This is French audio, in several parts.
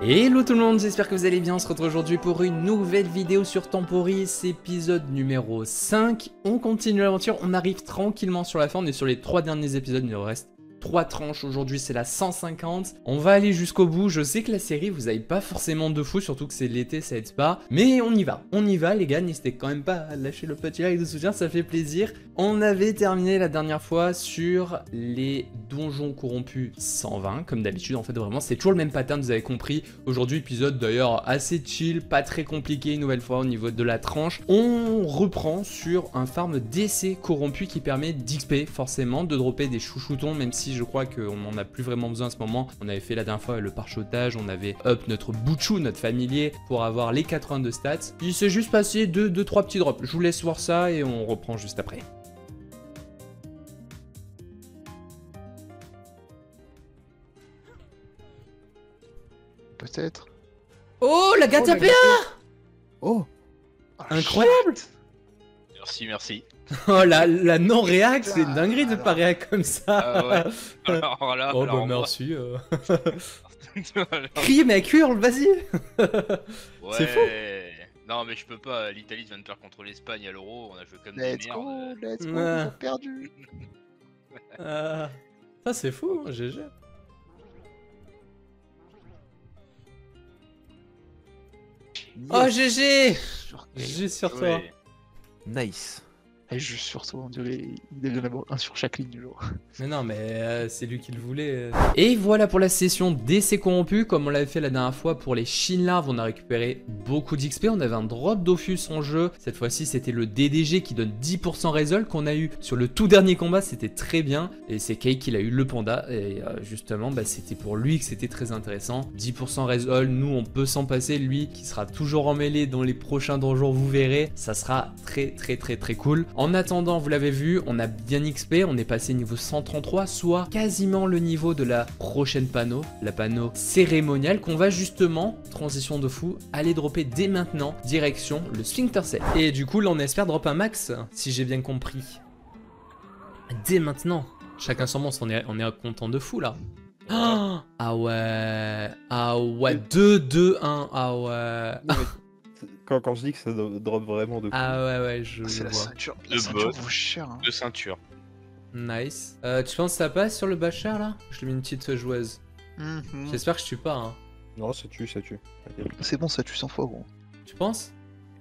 Hello tout le monde, j'espère que vous allez bien. On se retrouve aujourd'hui pour une nouvelle vidéo sur Temporis, épisode numéro 5. On continue l'aventure, on arrive tranquillement sur la fin, on est sur les 3 derniers épisodes, il nous reste 3 tranches aujourd'hui, c'est la 150. On va aller jusqu'au bout. Je sais que la série, vous avez pas forcément de fou, surtout que c'est l'été, ça aide pas. Mais on y va les gars, n'hésitez quand même pas à lâcher le petit like de soutien, ça fait plaisir. On avait terminé la dernière fois sur les donjons corrompus 120, comme d'habitude. En fait, vraiment, c'est toujours le même pattern, vous avez compris. Aujourd'hui, épisode d'ailleurs assez chill, pas très compliqué, une nouvelle fois au niveau de la tranche. On reprend sur un farm d'essai corrompu qui permet d'XP, forcément, de dropper des chouchoutons, même si je crois qu'on n'en a plus vraiment besoin en ce moment. On avait fait la dernière fois le parchotage, on avait up notre Bouchou, notre familier, pour avoir les 82 stats. Il s'est juste passé 2-3 petits drops. Je vous laisse voir ça et on reprend juste après. Peut-être. Oh, la gâte APA! Oh, Incroyable! Merci, merci. Oh, la non-réact, c'est une Putain, dinguerie de pas réact comme ça. Ah ouais. Alors là, Oh, alors bah moi- merci. Alors- Crie, mec, hurle, vas-y! Ouais. C'est fou. Non, mais je peux pas. L'Italie vient de perdre contre l'Espagne à l'Euro. On a joué comme des Let's go, merdes. let's go, Ouais. ils ont perdu. Ça, c'est fou, hein, GG. Oh, GG! GG sur toi. Ouais. nice. Et juste sur toi, on dirait il devait y en avoir un sur chaque ligne. Genre. Mais non, mais c'est lui qui le voulait. Et voilà pour la session d'essai corrompu. Comme on l'avait fait la dernière fois pour les Shinlarves, on a récupéré beaucoup d'XP. On avait un drop Dofus en jeu. Cette fois-ci, c'était le DDG qui donne 10% Resolve qu'on a eu sur le tout dernier combat. C'était très bien. Et c'est Kay qui l'a eu le panda. Et justement, bah, c'était pour lui que c'était très intéressant. 10% Resolve, nous, on peut s'en passer. Lui, qui sera toujours en mêlée dans les prochains donjons, vous verrez. Ça sera très cool. En attendant, vous l'avez vu, on a bien XP, on est passé niveau 133, soit quasiment le niveau de la prochaine panneau, la panneau cérémoniale, qu'on va justement, transition de fou, aller dropper dès maintenant, direction le Sphincter Set. Et du coup, là, on espère drop un max, si j'ai bien compris. Dès maintenant. Chacun son monstre, on est content de fou, là. Ah ouais, 2-2-1, ah ouais. Non, mais quand je dis que ça drop vraiment de Ah ouais, je C'est le la vois. ceinture. De La ceinture bot. vaut cher. Hein. De ceinture. Nice. Tu penses que ça passe sur le Bachar là? Je lui mets une petite joueuse. Mhm. J'espère que je tue pas. Hein. Non, ça tue, ça tue. T'inquiète. C'est bon, ça tue 100 fois, gros. Tu penses?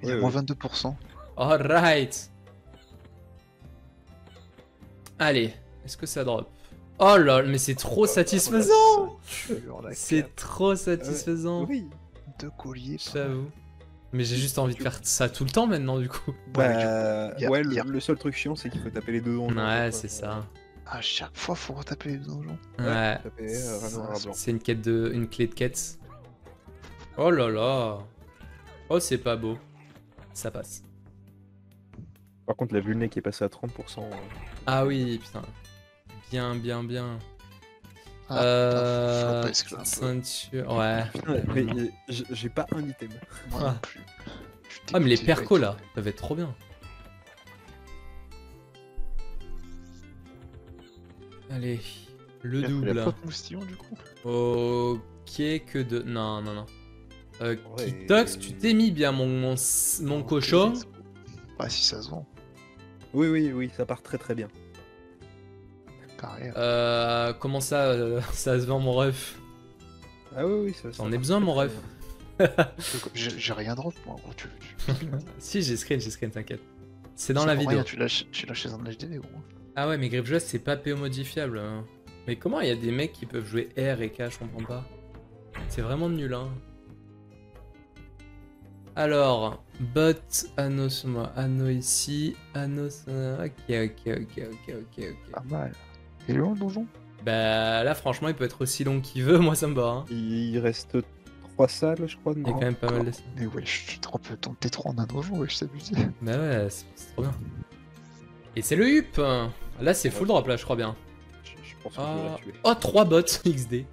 Il y a Ouais, moins ouais. 22%. Alright. Allez, est-ce que ça drop? Oh là, mais c'est trop satisfaisant! C'est trop satisfaisant. Oui. Deux colliers. J'avoue. Mais j'ai juste envie de faire ça tout le temps maintenant du coup. Bah, y a- ouais, y a- le seul truc chiant, c'est qu'il faut taper les deux donjons. Ouais, c'est ça. À chaque fois, faut retaper les donjons. Ouais. Taper un noir, un blanc. C'est une clé de quête. Oh là là. Oh, c'est pas beau. Ça passe. Par contre, la vulné qui est passée à 30%. Ah oui, putain. Bien. Ah, putain, faut pas esclave. Ceinture, ouais. Mais j'ai pas un item. Moi Ah. non plus. Je suis Ah mais les dégoûté, percos mec. là, ça va être trop bien. Allez, le Il a fait double. La faute moustillon, du coup. Ok, que de... Non. Ouais. Kitox, tu t'es mis bien mon cochon. Ah, si ça se vend. Oui, ça part très bien. Pareil. Comment ça, ça se vend mon ref? Ah oui, ça. J'en ça ai part besoin très, mon très ref. bien. J'ai rien drop, moi, gros. Si, j'ai screen, t'inquiète. C'est dans la Ça vaut vidéo. rien, tu lâches chez un HDV, gros. Ah ouais, mais Gripjust c'est pas PO modifiable. Hein. Mais comment il y a des mecs qui peuvent jouer R et K, je comprends pas. C'est vraiment nul, hein. Alors, bot, anneau sur moi, anneau ici, anneau sur... Ok. Pas mal. Il est long le donjon? Bah là, franchement, il peut être aussi long qu'il veut, moi ça me va. Hein. Il reste 3 salles, je crois. Il y a quand même pas mal de... Mais ouais, tu drop ton T3 en un donjon, ouais, je t'abuse. Bah ouais, c'est trop bien. Et c'est le hup. Là, c'est full drop, là, je crois bien. Je pense que je vais la Ah. tuer. Oh, 3 bots XD.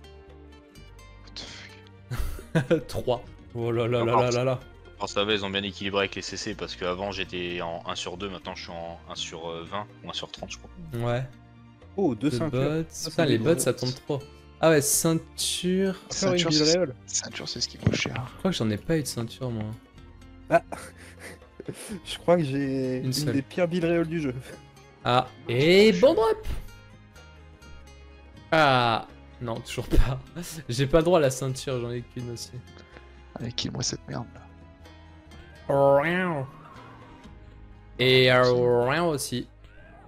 What the fuck? 3. Oh là là. Alors ça va, ils ont bien équilibré avec les CC parce qu'avant j'étais en 1 sur 2, maintenant je suis en 1 sur 20 ou 1 sur 30 je crois. Ouais. Oh, 2 Deux ceintures. bots. Putain, les bots, ça tombe trop. Ah ouais, ceinture. Encore une Ceinture, Villéréal. Ceinture, c'est ce qui vaut cher. Je crois que j'en ai pas eu de ceinture, moi. Je crois que j'ai Une une seule. des pires Villéréal du jeu. Ah, et bon drop. Ah, non, toujours pas. J'ai pas le droit à la ceinture, j'en ai qu'une aussi. Avec qui moi cette merde là. Et rien aussi.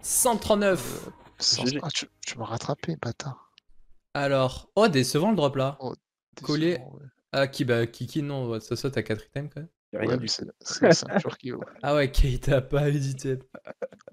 139. GG. Ah, tu m'as rattrapé, bâtard. Alors, oh, décevant le drop là. Collé. Décevant, ouais. Ah, Kiki, non, ouais, ça saute à 4 items quand même. Y a Ouais, rien mais du c'est la ceinture qui vaut. Ah ouais, Keita a pas édité.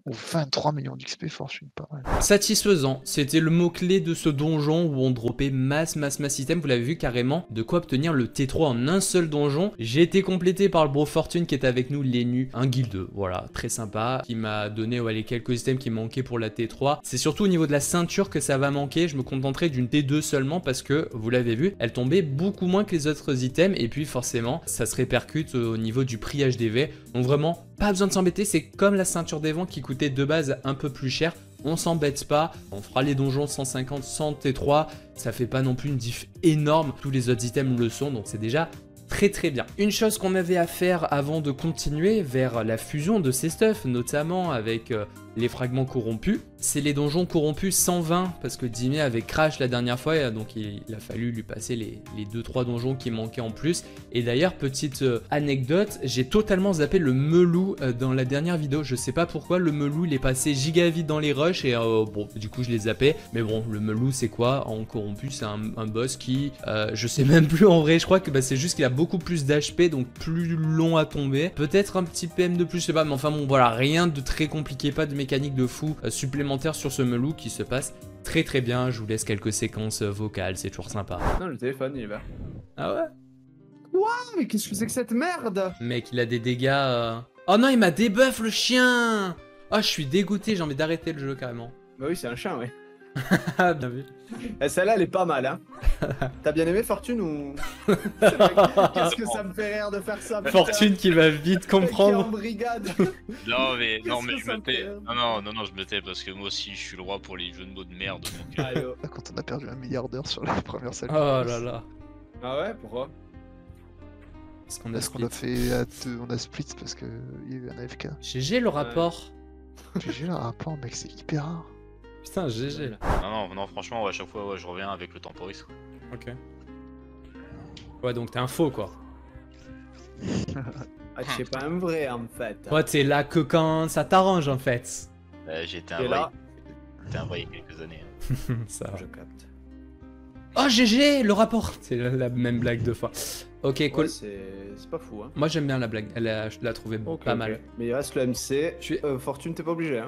Ou 23 millions d'XP, fortune, pas mal. Satisfaisant, c'était le mot-clé de ce donjon où on dropait masse item. Vous l'avez vu carrément, de quoi obtenir le T3 en un seul donjon. J'ai été complété par le bro Fortune qui est avec nous, Lenu, un guild, voilà, très sympa, qui m'a donné les quelques items qui manquaient pour la T3. C'est surtout au niveau de la ceinture que ça va manquer, je me contenterai d'une T2 seulement parce que, vous l'avez vu, elle tombait beaucoup moins que les autres items et puis forcément, ça se répercute au niveau du prix HDV. Donc vraiment, pas besoin de s'embêter, c'est comme la ceinture des vents qui coûtait de base un peu plus cher. On s'embête pas, on fera les donjons 150 sans T3, ça fait pas non plus une diff énorme, tous les autres items le sont, donc c'est déjà très bien. Une chose qu'on avait à faire avant de continuer vers la fusion de ces stuffs, notamment avec les fragments corrompus, c'est les donjons corrompus 120, parce que Dimé avait crash la dernière fois, et donc il a fallu lui passer les 2-3 donjons qui manquaient en plus. Et d'ailleurs, petite anecdote, j'ai totalement zappé le melou dans la dernière vidéo, je sais pas pourquoi, le melou il est passé giga vite dans les rushs, et bon, du coup je l'ai zappé, mais bon, le melou c'est quoi en corrompu? C'est un boss qui, je sais même plus en vrai, je crois que c'est juste qu'il a beaucoup plus d'HP, donc plus long à tomber, peut-être un petit PM de plus, je sais pas, mais enfin bon, voilà, rien de très compliqué, pas de mécanique de fou supplémentaire sur ce melou qui se passe très bien. Je vous laisse quelques séquences vocales, c'est toujours sympa. Non, le téléphone, il est vert. Ah ouais? Ah, mais qu'est-ce que c'est que cette merde? Mec, il a des dégâts. Oh non, il m'a débuff le chien. Oh, je suis dégoûté, j'ai envie d'arrêter le jeu carrément. Bah oui, c'est un chien, ouais. Ah, bien vu. Eh, celle-là, elle est pas mal, hein. T'as bien aimé Fortune ou... Qu'est-ce que ça me fait rire de faire ça, putain. Fortune qui va vite Le mec qui est comprendre. en brigade. Non mais Qu'est-ce que je ça me me tais. fait Non, je me tais parce que moi aussi je suis le roi pour les jeux de mots de merde. Donc, Allez, oh. Quand on a perdu 1 milliard d'heures sur la première salle. Oh là là. Ah ouais, pourquoi? Parce qu'on a Parce qu'on a split. fait à deux, on a split parce que il y a eu un AFK. GG le rapport. GG le rapport, mec, c'est hyper rare. Putain, GG là. non, franchement, ouais, à chaque fois, ouais, je reviens avec le temporis. Quoi. Ok. Ouais, donc t'es un faux quoi. Ah, tu es pas un vrai, en fait. Ouais, t'es là que quand ça t'arrange en fait. J'ai été Et un là, vrai il y a quelques années. Hein. Ça va. je capte. Oh GG le rapport. C'est la même blague deux fois. Ok, cool. Ouais, c'est pas fou, hein. Moi j'aime bien la blague, je l'ai trouvée Ok, pas ok. mal. Mais il reste le MC. Je suis- Fortune, t'es pas obligé, hein.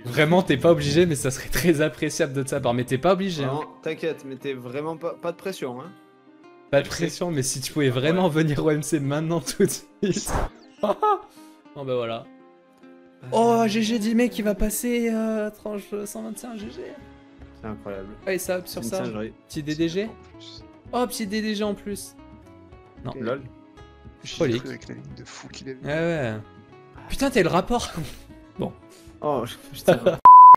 Vraiment, t'es pas obligé, mais ça serait très appréciable de ta part. Mais t'es pas obligé, hein. Non, t'inquiète, mais t'es vraiment pas de pression, hein. Pas de pression, mais si tu pouvais vraiment venir au MC maintenant tout de suite. Bon bah voilà. Oh GG Dimé qui va passer tranche 121 GG. C'est incroyable. Allez ça hop C'est sur une ça. singerie. Petit DDG. En plus. Oh petit DDG en plus. Non. Lol. J'ai Prolique. cru avec la ligne de fou qu'il avait. Ouais ouais. Putain t'es le rapport. Oh, putain.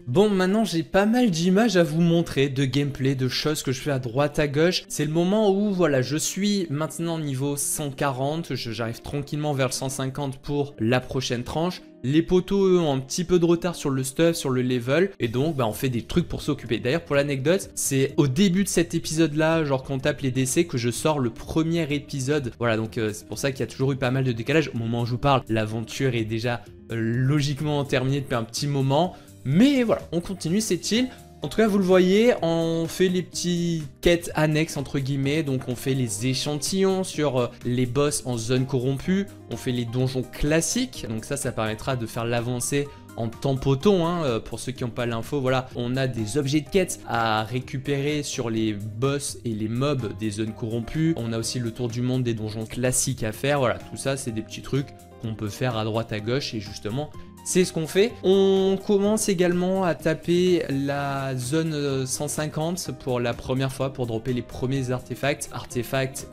Bon, maintenant j'ai pas mal d'images à vous montrer, de gameplay, de choses que je fais à droite, à gauche. C'est le moment où, voilà, je suis maintenant niveau 140, j'arrive tranquillement vers le 150 pour la prochaine tranche. Les potos, eux, ont un petit peu de retard sur le stuff, sur le level, et donc, bah, on fait des trucs pour s'occuper. D'ailleurs, pour l'anecdote, c'est au début de cet épisode-là, genre qu'on tape les décès, que je sors le premier épisode. Voilà, donc c'est pour ça qu'il y a toujours eu pas mal de décalage. Au moment où je vous parle, l'aventure est déjà logiquement terminée depuis un petit moment. Mais voilà, on continue, c'est chill. En tout cas, vous le voyez, on fait les petits quêtes annexes, entre guillemets. Donc, on fait les échantillons sur les boss en zone corrompue. On fait les donjons classiques. Donc ça permettra de faire l'avancée en tempoton, hein, pour ceux qui n'ont pas l'info. Voilà, on a des objets de quête à récupérer sur les boss et les mobs des zones corrompues. On a aussi le tour du monde des donjons classiques à faire. Voilà, tout ça, c'est des petits trucs qu'on peut faire à droite, à gauche. Et justement, c'est ce qu'on fait. On commence également à taper la zone 150 pour la première fois pour dropper les premiers artefacts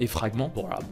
et fragments. Bon, voilà, bon,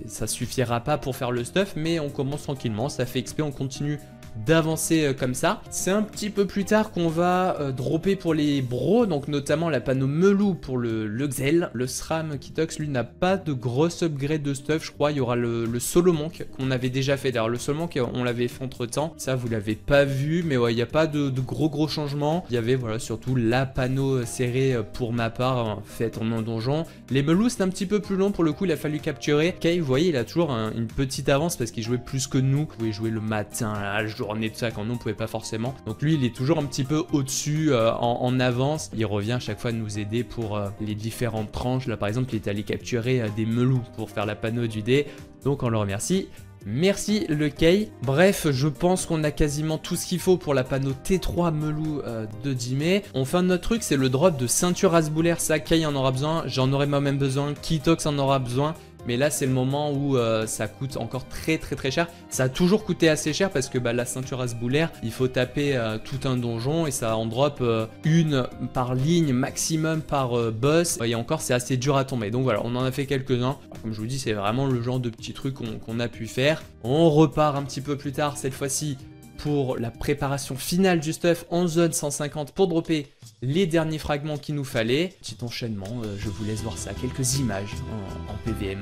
ça suffira pas pour faire le stuff, mais on commence tranquillement. Ça fait XP, on continue d'avancer comme ça. C'est un petit peu plus tard qu'on va dropper pour les bros, donc notamment la panneau Melou pour le Xel. Le SRAM Kitox, lui, n'a pas de grosse upgrade de stuff, je crois. Il y aura le Solo Monk qu'on avait déjà fait. D'ailleurs, le Solo Monk, on l'avait fait entre temps. Ça, vous l'avez pas vu, mais ouais, il n'y a pas de gros changements. Il y avait, voilà, surtout la panneau serrée pour ma part, faite en un donjon. Les Melou, c'est un petit peu plus long pour le coup, il a fallu capturer. Kay, vous voyez, il a toujours une petite avance parce qu'il jouait plus que nous. Vous pouvez jouer le matin, la journée, tout ça, quand nous, on pouvait pas forcément. Donc lui, il est toujours un petit peu au-dessus, en avance. Il revient à chaque fois nous aider pour les différentes tranches. Là, par exemple, il est allé capturer des Melou pour faire la panneau du dé. Donc on le remercie. Merci le Kay. Bref, je pense qu'on a quasiment tout ce qu'il faut pour la panneau T3 Melou de 10 mai. On fait un autre truc, c'est le drop de ceinture Asboulaire. Ça, Kay en aura besoin, j'en aurai moi-même besoin, Kitox en aura besoin. Mais là, c'est le moment où ça coûte encore très cher. Ça a toujours coûté assez cher parce que la ceinture Asboulaire, il faut taper tout un donjon et ça en drop une par ligne maximum par boss. Et encore, c'est assez dur à tomber. Donc voilà, on en a fait quelques-uns. Comme je vous dis, c'est vraiment le genre de petits trucs qu'on a pu faire. On repart un petit peu plus tard, cette fois-ci, pour la préparation finale du stuff en zone 150 pour dropper les derniers fragments qu'il nous fallait. Petit enchaînement, je vous laisse voir ça, quelques images en PVM.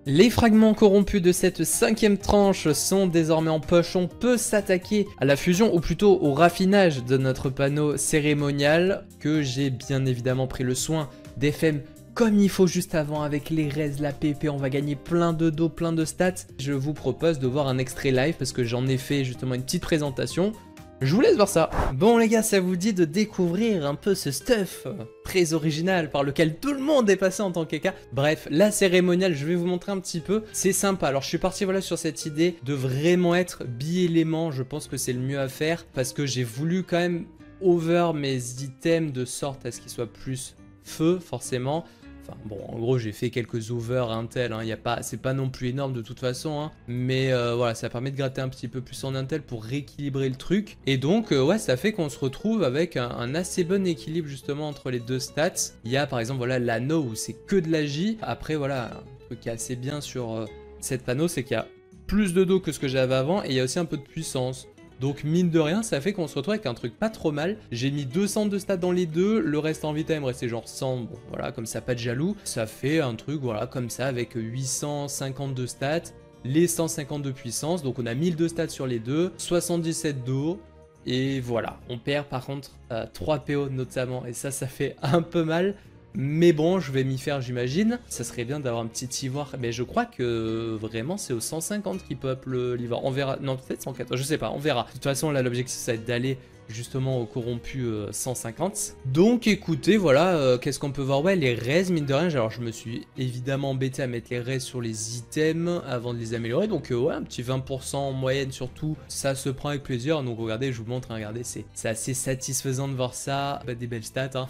Les fragments corrompus de cette 5e tranche sont désormais en poche. On peut s'attaquer à la fusion, ou plutôt au raffinage de notre panneau cérémonial, que j'ai bien évidemment pris le soin d'FM comme il faut juste avant avec les res, la PP. On va gagner plein de dos, plein de stats. Je vous propose de voir un extrait live parce que j'en ai fait justement une petite présentation. Je vous laisse voir ça. Bon les gars, ça vous dit de découvrir un peu ce stuff très original par lequel tout le monde est passé en tant qu'EK. Bref, la cérémoniale, je vais vous montrer un petit peu. C'est sympa. Alors je suis parti voilà sur cette idée de vraiment être bi-élément. Je pense que c'est le mieux à faire parce que j'ai voulu quand même over mes items de sorte à ce qu'ils soient plus feu forcément. Enfin bon, en gros j'ai fait quelques over intel, hein, c'est pas non plus énorme de toute façon, hein, mais voilà, ça permet de gratter un petit peu plus en intel pour rééquilibrer le truc. Et donc ouais, ça fait qu'on se retrouve avec un assez bon équilibre justement entre les deux stats. Il y a par exemple voilà l'anneau où c'est que de la J. Après voilà, un truc qui est assez bien sur cette panneau, c'est qu'il y a plus de dos que ce que j'avais avant et il y a aussi un peu de puissance. Donc mine de rien, ça fait qu'on se retrouve avec un truc pas trop mal. J'ai mis 200 de stats dans les deux, le reste en vita, il me restait genre 100, bon voilà, comme ça, pas de jaloux. Ça fait un truc, voilà, comme ça, avec 850 de stats, les 150 de puissance, donc on a 1000 de stats sur les deux, 77 d'eau, et voilà. On perd par contre 3 PO notamment, et ça fait un peu mal. Mais bon, je vais m'y faire, j'imagine. Ça serait bien d'avoir un petit ivoire. Mais je crois que vraiment, c'est au 150 qui pop l'ivoire. On verra. Non, peut-être 104. Je sais pas, on verra. De toute façon, là, l'objectif, ça va être d'aller justement au corrompu 150. Donc écoutez, voilà, qu'est-ce qu'on peut voir? Ouais, les res, mine de rien. Alors je me suis évidemment embêté à mettre les res sur les items avant de les améliorer. Donc ouais, un petit 20% en moyenne surtout. Ça se prend avec plaisir. Donc regardez, je vous montre, hein, regardez, c'est assez satisfaisant de voir ça. Bah, des belles stats, hein.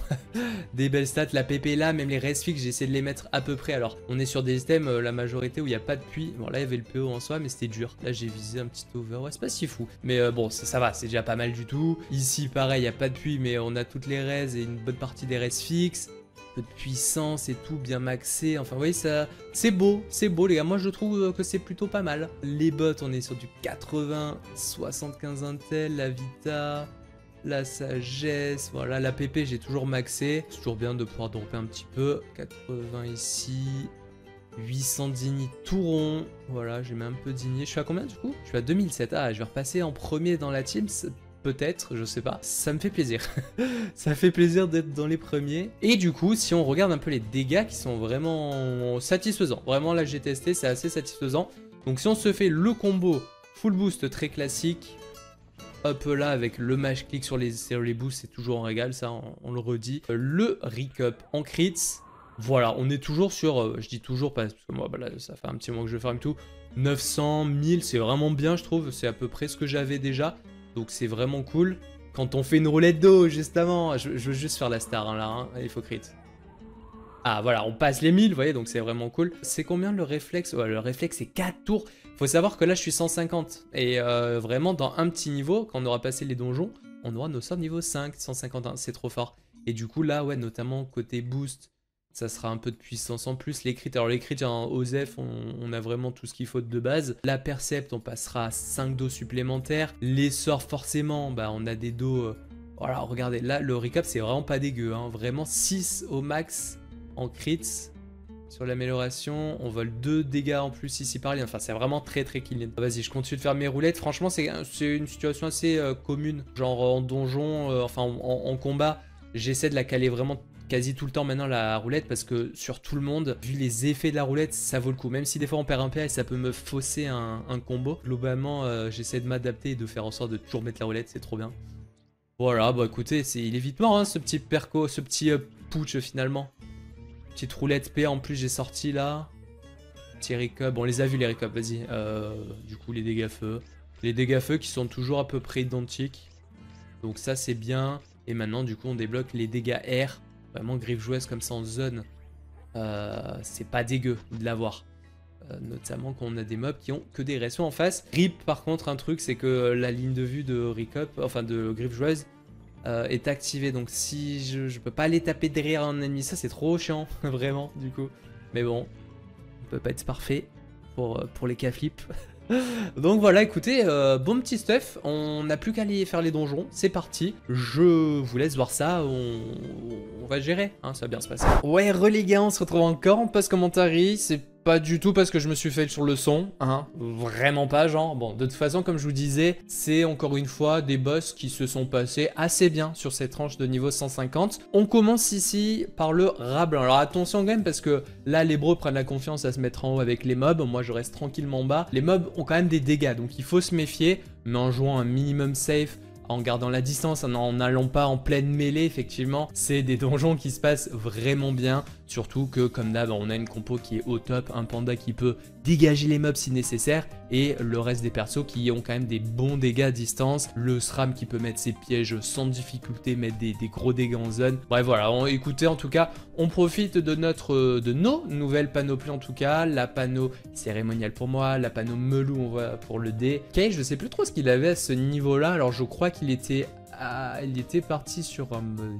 Des belles stats. La PP là, même les res fixes, j'ai essayé de les mettre à peu près. Alors on est sur des items, la majorité où il n'y a pas de puits. Bon là, il y avait le PO en soi, mais c'était dur. Là, j'ai visé un petit over. Ouais, c'est pas si fou. Mais bon, ça va, c'est déjà pas mal du tout. Ici, pareil, il n'y a pas de puits, mais on a toutes les res et une bonne partie des res fixes. Un peu de puissance et tout, bien maxé. Enfin, vous voyez, ça, c'est beau, les gars. Moi, je trouve que c'est plutôt pas mal. Les bots, on est sur du 80, 75 intel, la vita, la sagesse, voilà. La PP, j'ai toujours maxé. C'est toujours bien de pouvoir dropper un petit peu. 80 ici. 800 digni tout rond. Voilà, j'ai mis un peu digné. Je suis à combien du coup? Je suis à 2007. Ah, je vais repasser en premier dans la team. Peut-être, je sais pas. Ça me fait plaisir. Ça fait plaisir d'être dans les premiers. Et du coup, si on regarde un peu les dégâts qui sont vraiment satisfaisants. Vraiment, là, j'ai testé, c'est assez satisfaisant. Donc, si on se fait le combo full boost très classique, up là avec le match click sur les boosts, c'est toujours un régal, ça on le redit. Le Recup en crits, voilà, on est toujours sur, je dis toujours parce que moi bah là, ça fait un petit moment que je farm tout, 900, 1000, c'est vraiment bien je trouve, c'est à peu près ce que j'avais déjà, donc c'est vraiment cool. Quand on fait une roulette d'eau, justement, je veux juste faire la star hein, là, hein. Il faut crit. Ah voilà, on passe les 1000, vous voyez, donc c'est vraiment cool. C'est combien le réflexe? Ouais, le réflexe c'est 4 tours. Faut savoir que là je suis 150. Et vraiment dans un petit niveau, quand on aura passé les donjons, on aura nos sorts niveau 5, 151, c'est trop fort. Et du coup là, ouais, notamment côté boost, ça sera un peu de puissance en plus. Les crits, alors les crits en OZEF, on a vraiment tout ce qu'il faut de base. La percept, on passera à 5 dos supplémentaires. Les sorts, forcément, bah on a des dos... voilà, regardez, là le recap c'est vraiment pas dégueu, hein. Vraiment 6 au max en crits. Sur l'amélioration, on vole 2 dégâts en plus ici par ligne. Enfin, c'est vraiment très très clean. Vas-y, je continue de faire mes roulettes. Franchement, c'est une situation assez commune. Genre en donjon, enfin en combat, j'essaie de la caler vraiment quasi tout le temps maintenant la roulette parce que sur tout le monde, vu les effets de la roulette, ça vaut le coup. Même si des fois on perd un PA et ça peut me fausser un combo. Globalement, j'essaie de m'adapter et de faire en sorte de toujours mettre la roulette, c'est trop bien. Voilà, bah écoutez, il est vite mort hein, ce petit perco, ce petit putsch finalement. Petite roulette P en plus j'ai sorti là. Petit recap, bon on les a vus les recaps, vas-y. Du coup les dégâts feu. Les dégâts feu qui sont toujours à peu près identiques. Donc ça c'est bien. Et maintenant du coup on débloque les dégâts air. Vraiment griffe joueuse comme ça en zone. C'est pas dégueu de l'avoir. Notamment quand on a des mobs qui ont que des restos en face. RIP par contre un truc c'est que la ligne de vue de recap, enfin de griffe joueuse, est activé, donc si je peux pas aller taper derrière un ennemi, ça c'est trop chiant, vraiment, du coup. Mais bon, on peut pas être parfait pour les cas flip. Donc voilà, écoutez, bon petit stuff, on n'a plus qu'à aller faire les donjons, c'est parti. Je vous laisse voir ça, on va gérer, hein, ça va bien se passer. Ouais, les gars, on se retrouve encore en post-commentary, c'est pas du tout parce que je me suis fail sur le son, hein, vraiment pas genre. Bon, de toute façon, comme je vous disais, c'est encore une fois des boss qui se sont passés assez bien sur cette tranche de niveau 150. On commence ici par le rat blanc. Alors attention quand même parce que là, les bros prennent la confiance à se mettre en haut avec les mobs. Moi, je reste tranquillement bas. Les mobs ont quand même des dégâts, donc il faut se méfier, mais en jouant un minimum safe, en gardant la distance, en n'allant pas en pleine mêlée, effectivement, c'est des donjons qui se passent vraiment bien. Surtout que, comme d'hab, on a une compo qui est au top, un panda qui peut dégager les mobs si nécessaire, et le reste des persos qui ont quand même des bons dégâts à distance. Le SRAM qui peut mettre ses pièges sans difficulté, mettre des gros dégâts en zone. Bref, voilà, écoutez, en tout cas, on profite de nos nouvelles panoplies en tout cas. La panneau cérémoniale pour moi, la panneau melou, on voit pour le dé. Kay, je sais plus trop ce qu'il avait à ce niveau-là, alors je crois qu'il était... il était parti sur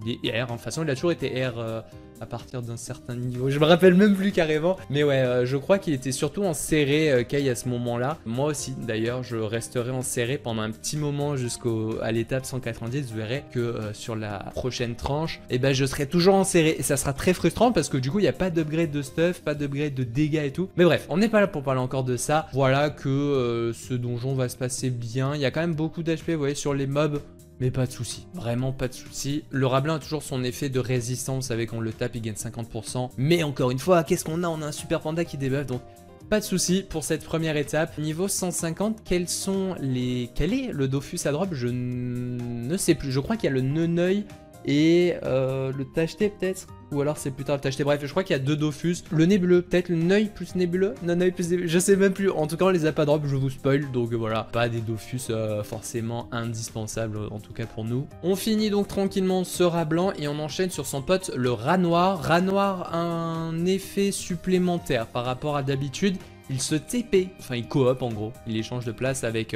des R, en toute façon il a toujours été R à partir d'un certain niveau, je me rappelle même plus carrément, mais ouais, je crois qu'il était surtout en serré Kay à ce moment là. Moi aussi d'ailleurs je resterai en serré pendant un petit moment jusqu'à l'étape 190, vous verrez que sur la prochaine tranche, et ben je serai toujours en serré, et ça sera très frustrant parce que du coup il n'y a pas d'upgrade de stuff, pas d'upgrade de dégâts et tout, mais bref, on n'est pas là pour parler encore de ça. Voilà que ce donjon va se passer bien, il y a quand même beaucoup d'HP, vous voyez, sur les mobs. Mais pas de soucis, vraiment pas de soucis. Le Rablin a toujours son effet de résistance avec on le tape, il gagne 50%. Mais encore une fois, qu'est-ce qu'on a? On a un super panda qui débuffe, donc pas de soucis pour cette première étape. Niveau 150, quel est le Dofus à drop? Je ne sais plus, je crois qu'il y a le Neneuil et le tacheté peut-être, ou alors c'est plus tard le tacheté. Bref, je crois qu'il y a 2 Dofus. Le nébuleux, peut-être le Neuil plus nébuleux, non-Neuil plus nébuleux, je sais même plus. En tout cas, on les a pas drop, je vous spoil, donc voilà. Pas des Dofus forcément indispensables, en tout cas pour nous. On finit donc tranquillement ce rat blanc et on enchaîne sur son pote, le rat noir. Rat noir a un effet supplémentaire par rapport à d'habitude. Il se TP, enfin il coop en gros. Il échange de place avec...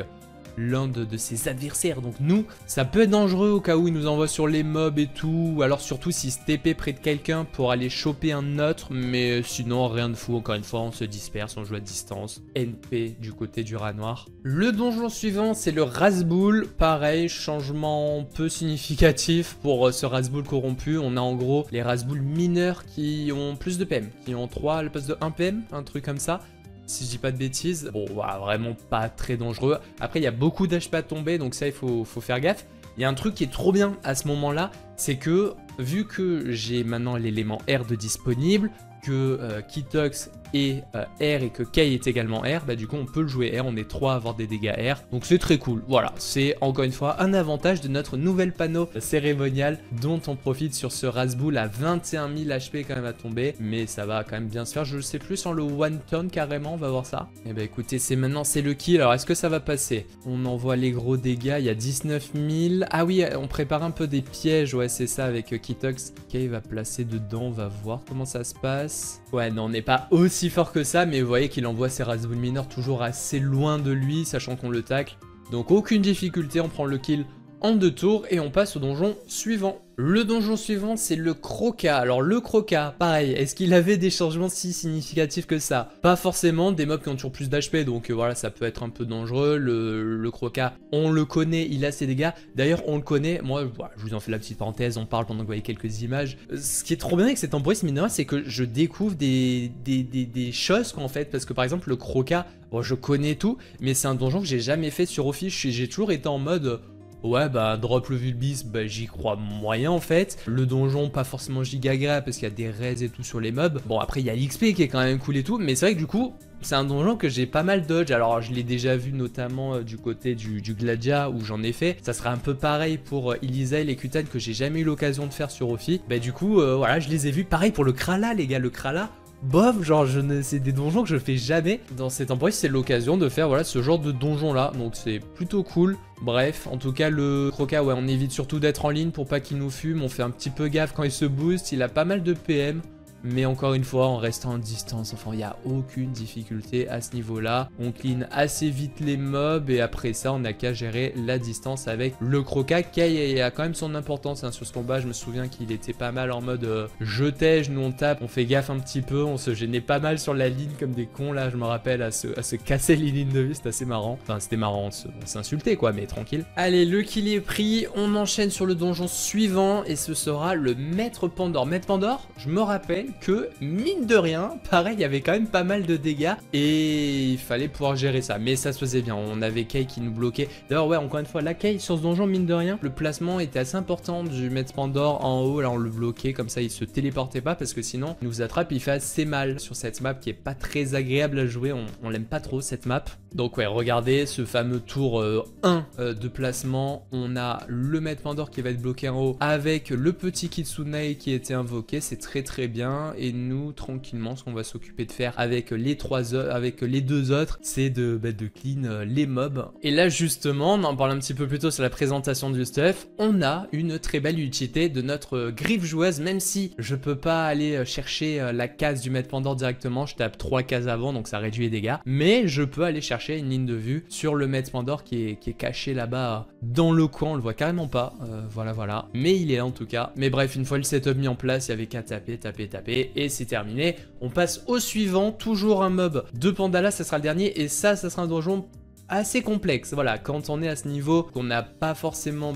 l'un de ses adversaires, donc nous ça peut être dangereux au cas où il nous envoie sur les mobs et tout, ou alors surtout s'il se TP près de quelqu'un pour aller choper un autre, mais sinon rien de fou, encore une fois on se disperse, on joue à distance. NP du côté du rat noir. Le donjon suivant c'est le Rasboul, pareil, changement peu significatif pour ce Rasboul corrompu. On a en gros les Rasboul mineurs qui ont plus de PM, qui ont 3 à la place de 1 PM, un truc comme ça. Si je dis pas de bêtises, bon, voilà, vraiment pas très dangereux. Après, il y a beaucoup d'HP à tomber, donc ça, il faut faire gaffe. Il y a un truc qui est trop bien à ce moment-là, c'est que vu que j'ai maintenant l'élément R de disponible, que Kitox est R et que Kay est également R, bah du coup on peut le jouer R, on est 3 à avoir des dégâts R, donc c'est très cool. Voilà, c'est encore une fois un avantage de notre nouvel panneau cérémonial dont on profite sur ce Razboul à 21 000 HP quand même à tomber, mais ça va quand même bien se faire. Je sais plus sur le one ton carrément, on va voir ça. Et bah écoutez, c'est maintenant c'est le kill, alors est-ce que ça va passer? On envoie les gros dégâts, il y a 19 000, ah oui on prépare un peu des pièges, ouais c'est ça avec Kitox. Kay va placer dedans, on va voir comment ça se passe. Ouais non on n'est pas aussi fort que ça, mais vous voyez qu'il envoie ses Razboul mineurs toujours assez loin de lui, sachant qu'on le tacle. Donc aucune difficulté, on prend le kill en 2 tours et on passe au donjon suivant. Le donjon suivant, c'est le Croca. Alors le Croca, pareil, est-ce qu'il avait des changements si significatifs que ça? Pas forcément, des mobs qui ont toujours plus d'HP, donc voilà, ça peut être un peu dangereux. Le Croca, on le connaît, il a ses dégâts. D'ailleurs, on le connaît, moi, voilà, je vous en fais la petite parenthèse, on parle pendant que vous voyez quelques images. Ce qui est trop bien avec cet Embrace, mine de rien, c'est que je découvre des choses, quoi, en fait, parce que par exemple, le Croca, bon, je connais tout, mais c'est un donjon que j'ai jamais fait sur Office, j'ai toujours été en mode... Ouais bah drop le Vulbis, bah j'y crois moyen en fait. Le donjon pas forcément giga agréable parce qu'il y a des raids et tout sur les mobs. Bon après il y a l'XP qui est quand même cool et tout, mais c'est vrai que du coup c'est un donjon que j'ai pas mal dodge. Alors je l'ai déjà vu notamment du côté du Gladia où j'en ai fait. Ça sera un peu pareil pour Ilizaï et Kutan que j'ai jamais eu l'occasion de faire sur Ophi. Bah du coup voilà je les ai vus. Pareil pour le Krala les gars, le Krala. Bof, genre c'est des donjons que je fais jamais. Dans cet endroit, c'est l'occasion de faire voilà ce genre de donjon là, donc c'est plutôt cool. Bref, en tout cas le Croca, ouais on évite surtout d'être en ligne pour pas qu'il nous fume. On fait un petit peu gaffe quand il se booste, il a pas mal de PM. Mais encore une fois, en restant en distance, enfin, il n'y a aucune difficulté à ce niveau-là. On clean assez vite les mobs et après ça, on n'a qu'à gérer la distance avec le Croca qui a quand même son importance hein, sur ce combat. Je me souviens qu'il était pas mal en mode je tège, nous on tape, on fait gaffe un petit peu, on se gênait pas mal sur la ligne comme des cons là, je me rappelle, à se casser les lignes de vue, c'était assez marrant. Enfin, c'était marrant, on s'insultait quoi, mais tranquille. Allez, le kill est pris, on enchaîne sur le donjon suivant et ce sera le Maître Pandore. Maître Pandore, je me rappelle que mine de rien, pareil, il y avait quand même pas mal de dégâts et il fallait pouvoir gérer ça, mais ça se faisait bien. On avait Kay qui nous bloquait. D'ailleurs ouais, encore une fois, la Kay sur ce donjon, mine de rien, le placement était assez important du Maître Pandore en haut. Là on le bloquait, comme ça il se téléportait pas parce que sinon il nous attrape, il fait assez mal sur cette map qui est pas très agréable à jouer. On l'aime pas trop cette map. Donc ouais, regardez ce fameux tour 1 de placement. On a le Maître Pandore qui va être bloqué en haut avec le petit Kitsune qui était invoqué, c'est très très bien. Et nous tranquillement ce qu'on va s'occuper de faire avec les deux autres, c'est de clean les mobs. Et là justement, on en parle un petit peu plus tôt sur la présentation du stuff, on a une très belle utilité de notre griffe joueuse, même si je peux pas aller chercher la case du Maître Pandore directement, je tape 3 cases avant donc ça réduit les dégâts, mais je peux aller chercher une ligne de vue sur le Maître Pandore qui est caché là-bas dans le coin, on le voit carrément pas, voilà, mais il est là en tout cas. Mais bref, une fois le setup mis en place, il y avait qu'à taper, et c'est terminé. On passe au suivant, toujours un mob de Pandala, ça sera le dernier, et ça sera un donjon assez complexe. Voilà, quand on est à ce niveau, qu'on n'a pas forcément,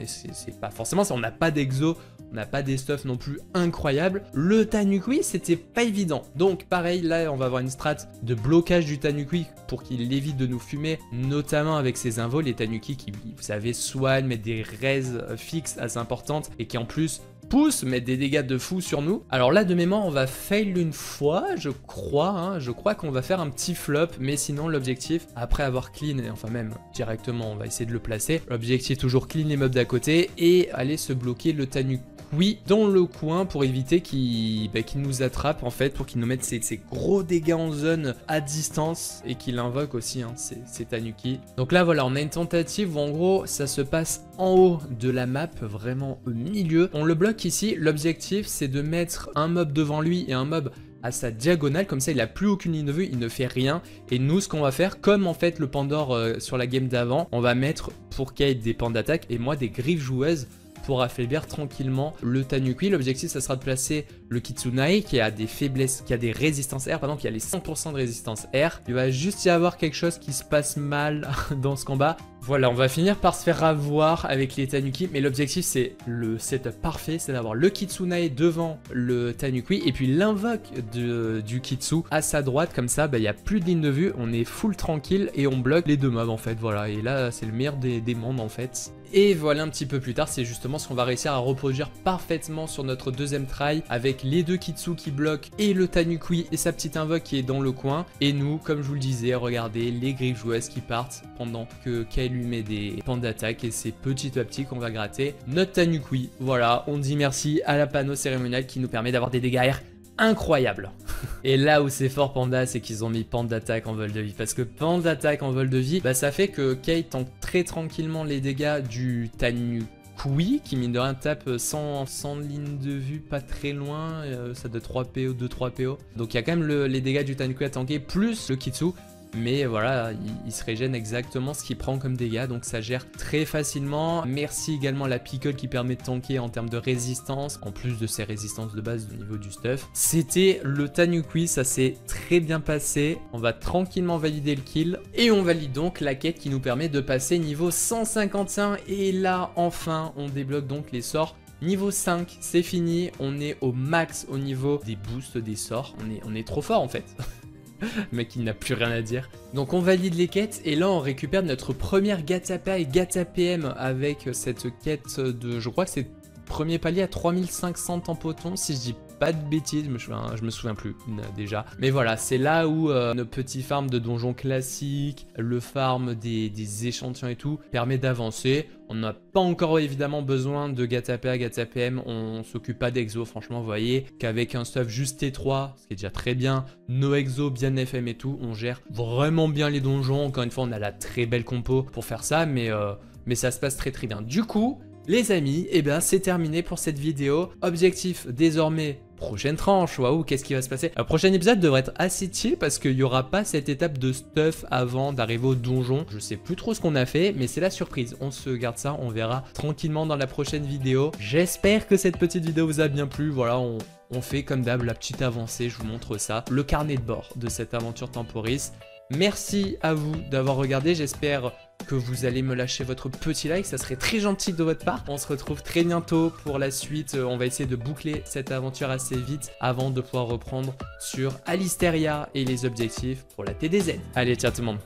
c'est pas forcément, on n'a pas d'exo, on n'a pas des stuffs non plus incroyables. Le Tanukui, c'était pas évident. Donc pareil, là on va avoir une strat de blocage du Tanukui pour qu'il évite de nous fumer, notamment avec ses invos, les Tanuki qui, vous savez, soignent, mettent des raises fixes assez importantes et qui en plus pousse, mettre des dégâts de fou sur nous. Alors là de mémoire on va fail une fois, je crois qu'on va faire un petit flop, mais sinon l'objectif, après avoir clean, enfin même directement on va essayer de le placer, l'objectif toujours clean les mobs d'à côté et aller se bloquer le Tanukui dans le coin pour éviter qu'il nous attrape en fait, pour qu'il nous mette ces gros dégâts en zone à distance et qu'il invoque aussi hein, ces Tanuki. Donc là voilà, on a une tentative où en gros ça se passe en haut de la map, vraiment au milieu. On le bloque ici, l'objectif c'est de mettre un mob devant lui et un mob à sa diagonale, comme ça il a plus aucune ligne de vue, il ne fait rien. Et nous ce qu'on va faire, comme en fait le Pandore sur la game d'avant, on va mettre pour Kate des pans d'attaque et moi des griffes joueuses pour affaiblir tranquillement le Tanukui. L'objectif ça sera de placer le Kitsune qui a des faiblesses, qui a des résistances R, pardon, qui a les 100% de résistance R. Il va juste y avoir quelque chose qui se passe mal dans ce combat. Voilà, on va finir par se faire avoir avec les Tanuki, mais l'objectif c'est le setup parfait, c'est d'avoir le Kitsune devant le Tanukui et puis l'invoque du Kitsu à sa droite, comme ça il n'y a plus de ligne de vue, on est full tranquille et on bloque les deux mobs en fait, voilà, et là c'est le meilleur des mondes en fait. Et voilà, un petit peu plus tard, c'est justement ce qu'on va réussir à reproduire parfaitement sur notre deuxième try, avec les deux Kitsu qui bloquent et le Tanukui et sa petite invoque qui est dans le coin. Et nous, comme je vous le disais, regardez les griffes joueuses qui partent pendant que Kay lui met des pans d'attaque, et c'est petit à petit qu'on va gratter notre Tanukui. Voilà, on dit merci à la panneau cérémoniale qui nous permet d'avoir des dégâts air incroyables. Et là où c'est fort Panda, c'est qu'ils ont mis pan d'attaque en vol de vie, parce que pan d'attaque en vol de vie, bah ça fait que Kay tank très tranquillement les dégâts du Tanukui, qui mine de rien tape sans ligne de vue, pas très loin, ça doit 3 PO, 2-3 PO. Donc il y a quand même les dégâts du Tanukui à tanker, plus le Kitsu. Mais voilà, il se régène exactement ce qu'il prend comme dégâts, donc ça gère très facilement. Merci également à la pickle qui permet de tanker en termes de résistance, en plus de ses résistances de base au niveau du stuff. C'était le Tanukui, ça s'est très bien passé. On va tranquillement valider le kill. Et on valide donc la quête qui nous permet de passer niveau 155. Et là, enfin, on débloque donc les sorts. Niveau 5, c'est fini, on est au max au niveau des boosts des sorts. On est trop fort en fait. Le mec il n'a plus rien à dire. Donc on valide les quêtes et là on récupère notre première Gatapa et Gatapm avec cette quête de, je crois que c'est premier palier à 3500 tampotons si je dis pas de bêtises, je me souviens plus déjà. Mais voilà, c'est là où nos petits farms de donjons classiques, le farm des échantillons et tout permet d'avancer. On n'a pas encore évidemment besoin de Gatapa, Gatapm, on s'occupe pas d'exo, franchement vous voyez qu'avec un stuff juste T3, ce qui est déjà très bien, nos exos bien FM et tout, on gère vraiment bien les donjons. Encore une fois on a la très belle compo pour faire ça, mais ça se passe très bien. Du coup les amis, eh ben c'est terminé pour cette vidéo. Objectif désormais, prochaine tranche. Waouh, qu'est-ce qui va se passer? Le prochain épisode devrait être assez chill parce qu'il n'y aura pas cette étape de stuff avant d'arriver au donjon. Je sais plus trop ce qu'on a fait, mais c'est la surprise. On se garde ça, on verra tranquillement dans la prochaine vidéo. J'espère que cette petite vidéo vous a bien plu. Voilà, on fait comme d'hab la petite avancée, je vous montre ça. Le carnet de bord de cette aventure Temporis. Merci à vous d'avoir regardé, j'espère que vous allez me lâcher votre petit like, ça serait très gentil de votre part. On se retrouve très bientôt pour la suite, on va essayer de boucler cette aventure assez vite avant de pouvoir reprendre sur Alisteria et les objectifs pour la TDZ. Allez, ciao tout le monde.